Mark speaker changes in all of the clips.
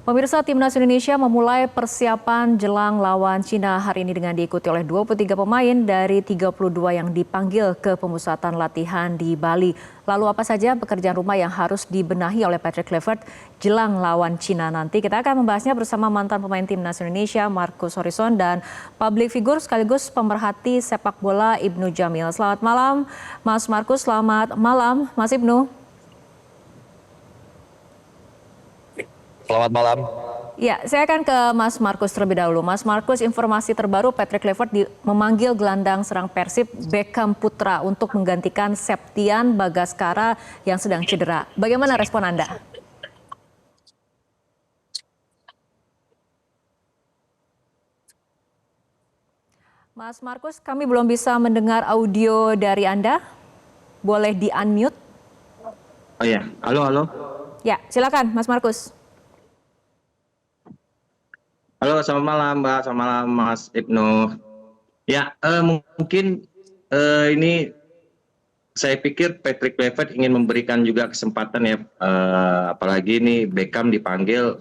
Speaker 1: Pemirsa, Timnas Indonesia memulai persiapan jelang lawan Cina hari ini dengan diikuti oleh 23 pemain dari 32 yang dipanggil ke pemusatan latihan di Bali. Lalu apa saja pekerjaan rumah yang harus dibenahi oleh Patrick Kluivert jelang lawan Cina nanti? Kita akan membahasnya bersama mantan pemain Timnas Indonesia Marcus Horizon dan public figure sekaligus pemerhati sepak bola Ibnu Jamil. Selamat malam Mas Marcus, selamat malam Mas Ibnu.
Speaker 2: Selamat malam.
Speaker 1: Ya, saya akan ke Mas Marcus terlebih dahulu. Mas Marcus, informasi terbaru Patrick Kluivert memanggil gelandang serang Persib Beckham Putra untuk menggantikan Septian Bagaskara yang sedang cedera. Bagaimana respon Anda? Mas Marcus, kami belum bisa mendengar audio dari Anda. Boleh di-unmute?
Speaker 2: Oh iya, halo.
Speaker 1: Ya, silakan Mas Marcus.
Speaker 2: Halo, selamat malam Mbak, selamat malam Mas Ibnu. Ya, mungkin ini saya pikir Patrick Kluivert ingin memberikan juga kesempatan ya, apalagi ini Beckham dipanggil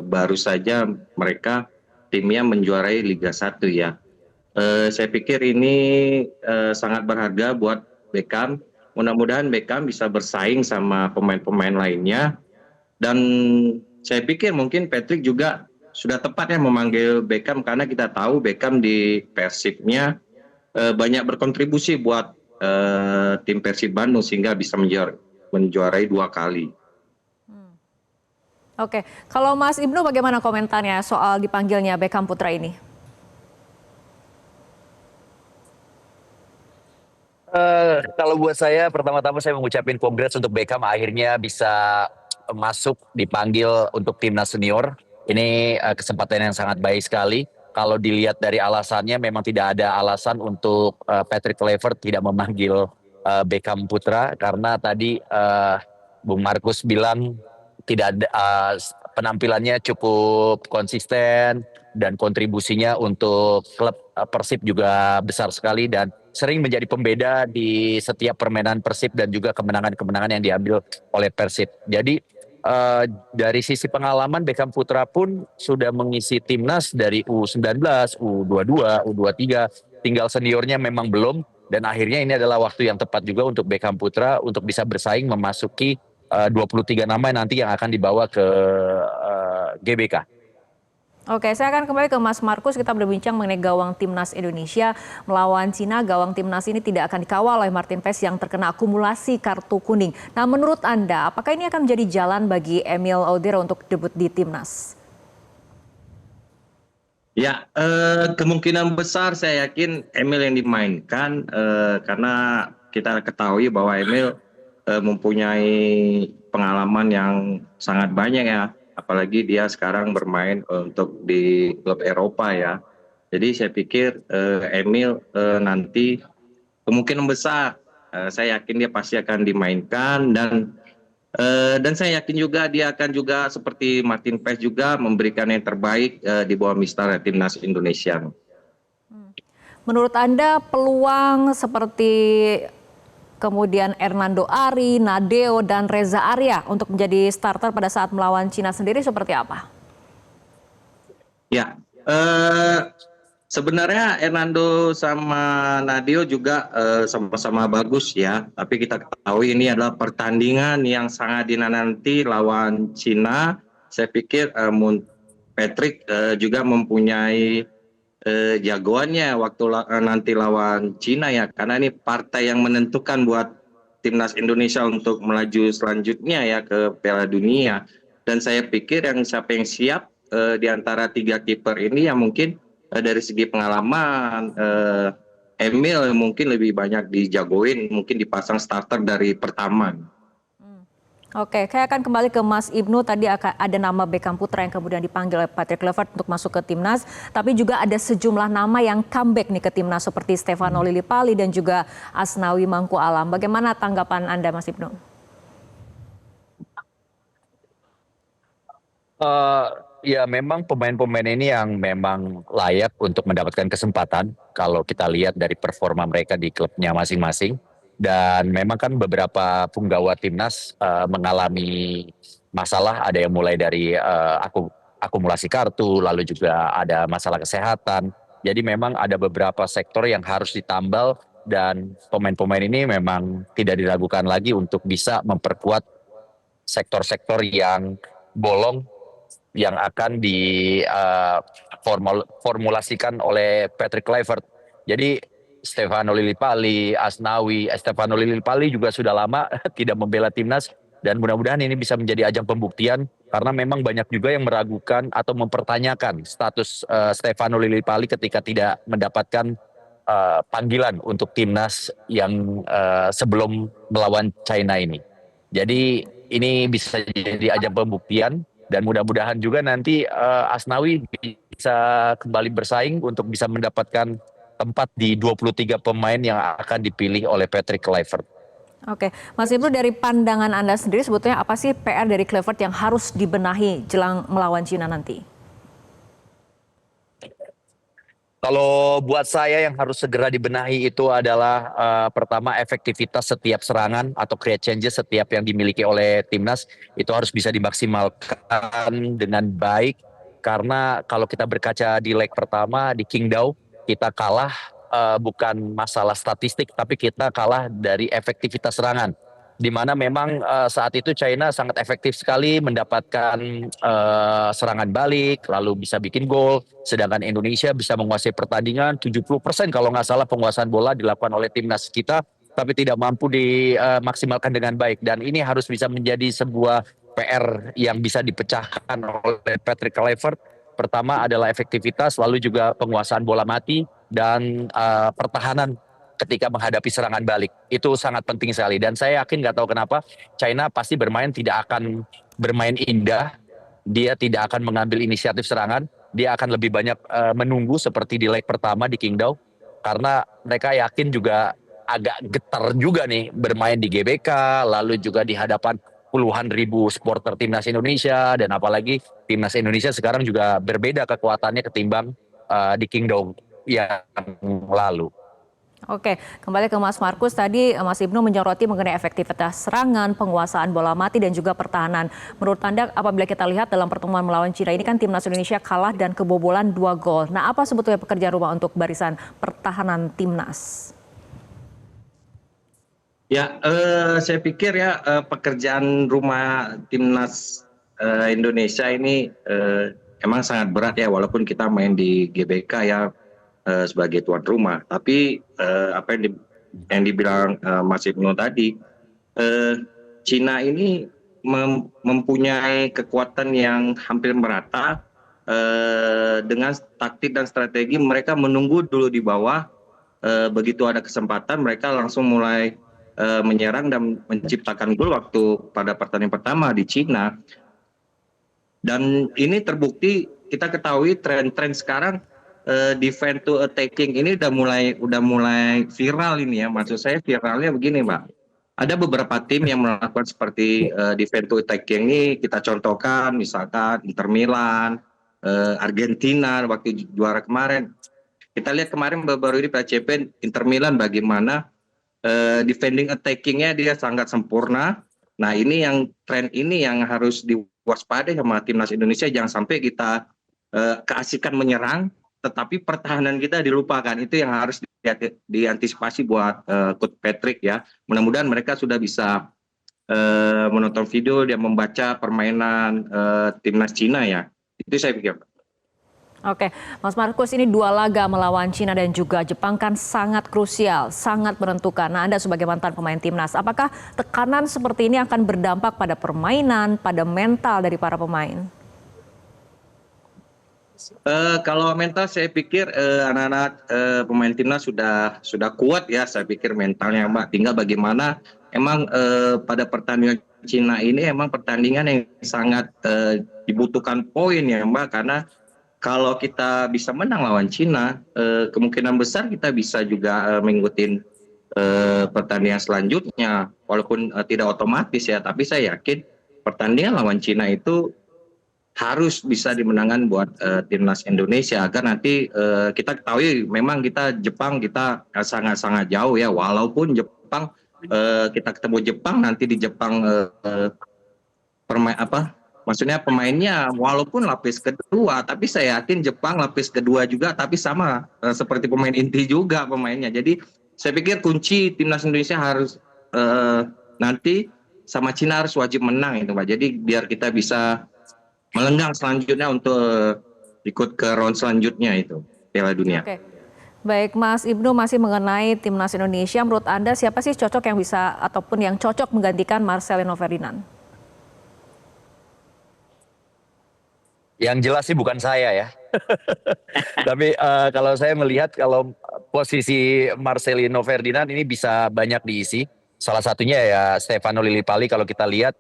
Speaker 2: baru saja mereka timnya menjuarai Liga 1 ya. Saya pikir ini sangat berharga buat Beckham. Mudah-mudahan Beckham bisa bersaing sama pemain-pemain lainnya. Dan saya pikir mungkin Patrick juga sudah tepat ya memanggil Beckham karena kita tahu Beckham di Persibnya banyak berkontribusi buat tim Persib Bandung sehingga bisa menjuarai 2 kali.
Speaker 1: Oke, kalau Mas Ibnu bagaimana komentarnya soal dipanggilnya Beckham Putra ini?
Speaker 3: Kalau buat saya, pertama-tama saya mengucapkan congrats untuk Beckham akhirnya bisa masuk dipanggil untuk timnas senior. Ini kesempatan yang sangat baik sekali. Kalau dilihat dari alasannya, memang tidak ada alasan untuk Patrick Kluivert tidak memanggil Beckham Putra karena tadi Bung Marcus bilang tidak ada, penampilannya cukup konsisten dan kontribusinya untuk klub Persib juga besar sekali dan sering menjadi pembeda di setiap permainan Persib dan juga kemenangan-kemenangan yang diambil oleh Persib. Jadi dari sisi pengalaman Beckham Putra pun sudah mengisi timnas dari U19, U22, U23, tinggal seniornya memang belum dan akhirnya ini adalah waktu yang tepat juga untuk Beckham Putra untuk bisa bersaing memasuki 23 nama nanti yang akan dibawa ke GBK.
Speaker 1: Oke, saya akan kembali ke Mas Marcus. Kita berbincang mengenai gawang Timnas Indonesia melawan Cina. Gawang Timnas ini tidak akan dikawal oleh Martin Paes yang terkena akumulasi kartu kuning. Nah, menurut Anda, apakah ini akan menjadi jalan bagi Emil Audero untuk debut di Timnas?
Speaker 2: Ya, kemungkinan besar saya yakin Emil yang dimainkan karena kita ketahui bahwa Emil mempunyai pengalaman yang sangat banyak ya. Apalagi dia sekarang bermain untuk di klub Eropa ya. Jadi saya pikir Emil nanti kemungkinan besar saya yakin dia pasti akan dimainkan dan saya yakin juga dia akan juga seperti Martin Paes juga memberikan yang terbaik di bawah Mister Timnas Indonesia.
Speaker 1: Menurut Anda peluang seperti kemudian Hernando Ari, Nadeo, dan Reza Arya untuk menjadi starter pada saat melawan Cina sendiri seperti apa?
Speaker 2: Ya, sebenarnya Hernando sama Nadeo juga sama-sama bagus ya. Tapi kita ketahui ini adalah pertandingan yang sangat dinanti lawan Cina. Saya pikir Patrick juga mempunyai jagoannya waktu nanti lawan Cina ya, karena ini partai yang menentukan buat timnas Indonesia untuk melaju selanjutnya ya ke Piala Dunia. Dan saya pikir siapa yang siap di antara 3 kiper ini yang mungkin dari segi pengalaman Emil mungkin lebih banyak dijagoin, mungkin dipasang starter dari pertama.
Speaker 1: Oke, saya akan kembali ke Mas Ibnu. Tadi ada nama Beckham Putra yang kemudian dipanggil oleh Patrick Kluivert untuk masuk ke timnas. Tapi juga ada sejumlah nama yang comeback nih ke timnas seperti Stefano Lillipali dan juga Asnawi Mangku Alam. Bagaimana tanggapan Anda, Mas Ibnu?
Speaker 3: Ya memang pemain-pemain ini yang memang layak untuk mendapatkan kesempatan kalau kita lihat dari performa mereka di klubnya masing-masing. Dan memang kan beberapa punggawa timnas mengalami masalah, ada yang mulai dari akumulasi kartu, lalu juga ada masalah kesehatan. Jadi memang ada beberapa sektor yang harus ditambal dan pemain-pemain ini memang tidak diragukan lagi untuk bisa memperkuat sektor-sektor yang bolong yang akan formulasikan oleh Patrick Kluivert. Jadi Stefano Lillipali, Stefano Lillipali juga sudah lama tidak membela timnas dan mudah-mudahan ini bisa menjadi ajang pembuktian karena memang banyak juga yang meragukan atau mempertanyakan status Stefano Lillipali ketika tidak mendapatkan panggilan untuk timnas yang sebelum melawan China ini. Jadi ini bisa jadi ajang pembuktian dan mudah-mudahan juga nanti Asnawi bisa kembali bersaing untuk bisa mendapatkan tempat di 23 pemain yang akan dipilih oleh Patrick Kluivert.
Speaker 1: Oke, Mas Ibnu, dari pandangan Anda sendiri sebetulnya apa sih PR dari Kluivert yang harus dibenahi jelang melawan Cina nanti?
Speaker 3: Kalau buat saya yang harus segera dibenahi itu adalah pertama efektivitas setiap serangan atau create changes setiap yang dimiliki oleh timnas itu harus bisa dimaksimalkan dengan baik karena kalau kita berkaca di leg pertama di Qingdao kita kalah bukan masalah statistik tapi kita kalah dari efektivitas serangan di mana memang saat itu China sangat efektif sekali mendapatkan serangan balik, lalu bisa bikin gol. Sedangkan Indonesia bisa menguasai pertandingan 70% kalau nggak salah penguasaan bola dilakukan oleh timnas kita, tapi tidak mampu dimaksimalkan dengan baik. Dan ini harus bisa menjadi sebuah PR yang bisa dipecahkan oleh Patrick Kluivert. Pertama adalah efektivitas, lalu juga penguasaan bola mati dan pertahanan ketika menghadapi serangan balik. Itu sangat penting sekali. Dan saya yakin nggak tahu kenapa China pasti tidak akan bermain indah. Dia tidak akan mengambil inisiatif serangan. Dia akan lebih banyak menunggu seperti di leg pertama di Qingdao. Karena mereka yakin juga agak getar juga nih bermain di GBK. Lalu juga di hadapan puluhan ribu supporter timnas Indonesia. Dan apalagi timnas Indonesia sekarang juga berbeda kekuatannya ketimbang di Qingdao yang lalu.
Speaker 1: Oke, kembali ke Mas Markus. Tadi Mas Ibnu menyoroti mengenai efektivitas serangan, penguasaan bola mati dan juga pertahanan. Menurut Anda apabila kita lihat dalam pertemuan melawan Cina ini kan timnas Indonesia kalah dan kebobolan 2 gol. Nah, apa sebetulnya pekerjaan rumah untuk barisan pertahanan timnas?
Speaker 2: Ya, saya pikir ya pekerjaan rumah timnas Indonesia ini emang sangat berat ya, walaupun kita main di GBK ya sebagai tuan rumah. Tapi apa yang dibilang Mas Ibnu tadi, Cina ini mempunyai kekuatan yang hampir merata dengan taktik dan strategi mereka menunggu dulu di bawah. Begitu ada kesempatan mereka langsung mulai menyerang dan menciptakan gol waktu pada pertandingan pertama di Cina. Dan ini terbukti, kita ketahui tren-tren sekarang defense to attacking ini udah mulai viral ini ya. Maksud saya viralnya begini, Mbak. Ada beberapa tim yang melakukan seperti defense to attacking ini, kita contohkan misalkan Inter Milan, Argentina waktu juara kemarin. Kita lihat kemarin baru-baru ini pada Champions Inter Milan bagaimana defending attackingnya dia sangat sempurna. Nah ini yang tren ini yang harus diwaspadai sama timnas Indonesia, jangan sampai kita keasikan menyerang tetapi pertahanan kita dilupakan. Itu yang harus diantisipasi buat Coach Patrick ya. Mudah-mudahan mereka sudah bisa menonton video dan membaca permainan timnas Cina ya. Itu saya pikir.
Speaker 1: Oke, Mas Markus, ini 2 laga melawan Cina dan juga Jepang kan sangat krusial, sangat menentukan. Nah, Anda sebagai mantan pemain timnas, apakah tekanan seperti ini akan berdampak pada permainan, pada mental dari para pemain?
Speaker 2: Kalau mental saya pikir anak-anak pemain timnas sudah kuat ya, saya pikir mentalnya Mbak. Tinggal bagaimana emang pada pertandingan Cina ini emang pertandingan yang sangat dibutuhkan poin ya Mbak, karena kalau kita bisa menang lawan Cina, kemungkinan besar kita bisa juga mengikuti pertandingan selanjutnya, walaupun tidak otomatis ya. Tapi saya yakin pertandingan lawan Cina itu harus bisa dimenangkan buat timnas Indonesia, agar nanti kita ketahui memang Jepang kita sangat-sangat jauh ya, walaupun Jepang kita ketemu Jepang, nanti di Jepang maksudnya pemainnya walaupun lapis kedua, tapi saya yakin Jepang lapis kedua juga, tapi sama seperti pemain inti juga pemainnya. Jadi saya pikir kunci timnas Indonesia harus nanti sama Cina harus wajib menang itu Pak. Jadi biar kita bisa melenggang selanjutnya untuk ikut ke round selanjutnya itu Piala Dunia.
Speaker 1: Oke. Baik, Mas Ibnu, masih mengenai timnas Indonesia, menurut Anda siapa sih cocok yang bisa ataupun yang cocok menggantikan Marcelino Ferdinand?
Speaker 3: Yang jelas sih bukan saya ya. Tapi kalau saya melihat kalau posisi Marcelino Ferdinand ini bisa banyak diisi. Salah satunya ya Stefano Lillipali. Kalau kita lihat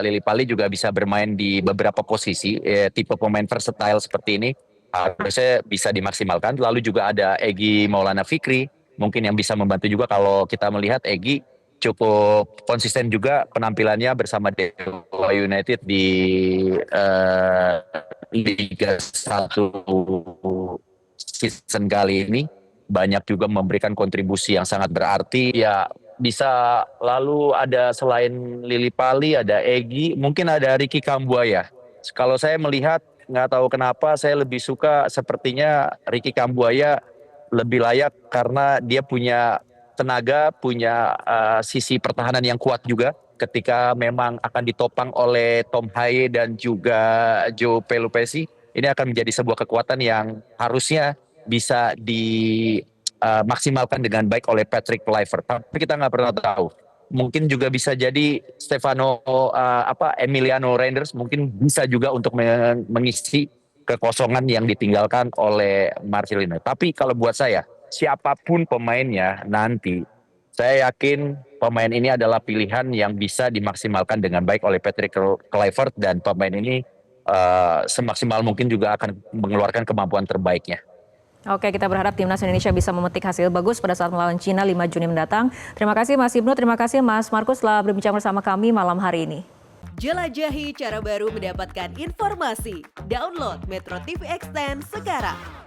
Speaker 3: Lillipali juga bisa bermain di beberapa posisi. Tipe pemain versatile seperti ini harusnya bisa dimaksimalkan. Lalu juga ada Egy Maulana Fikri. Mungkin yang bisa membantu juga kalau kita melihat Egy cukup konsisten juga penampilannya bersama Dewa United di Liga 1 season kali ini. Banyak juga memberikan kontribusi yang sangat berarti. Ya bisa, lalu ada selain Lillipali, ada Egy, mungkin ada Ricky Kambuaya. Kalau saya melihat, nggak tahu kenapa saya lebih suka sepertinya Ricky Kambuaya lebih layak karena dia punya tenaga, punya sisi pertahanan yang kuat juga ketika memang akan ditopang oleh Tom Haye dan juga Joe Pelupesi. Ini akan menjadi sebuah kekuatan yang harusnya bisa dimaksimalkan dengan baik oleh Patrick Kluivert. Tapi kita nggak pernah tahu. Mungkin juga bisa jadi Emiliano Reinders mungkin bisa juga untuk mengisi kekosongan yang ditinggalkan oleh Marcelino. Tapi kalau buat saya, siapapun pemainnya nanti, saya yakin pemain ini adalah pilihan yang bisa dimaksimalkan dengan baik oleh Patrick Kluivert, dan pemain ini semaksimal mungkin juga akan mengeluarkan kemampuan terbaiknya.
Speaker 1: Oke, kita berharap timnas Indonesia bisa memetik hasil bagus pada saat melawan Cina 5 Juni mendatang. Terima kasih Mas Ibnu, terima kasih Mas Markus telah berbincang bersama kami malam hari ini.
Speaker 4: Jelajahi cara baru mendapatkan informasi. Download Metro TV Extend sekarang.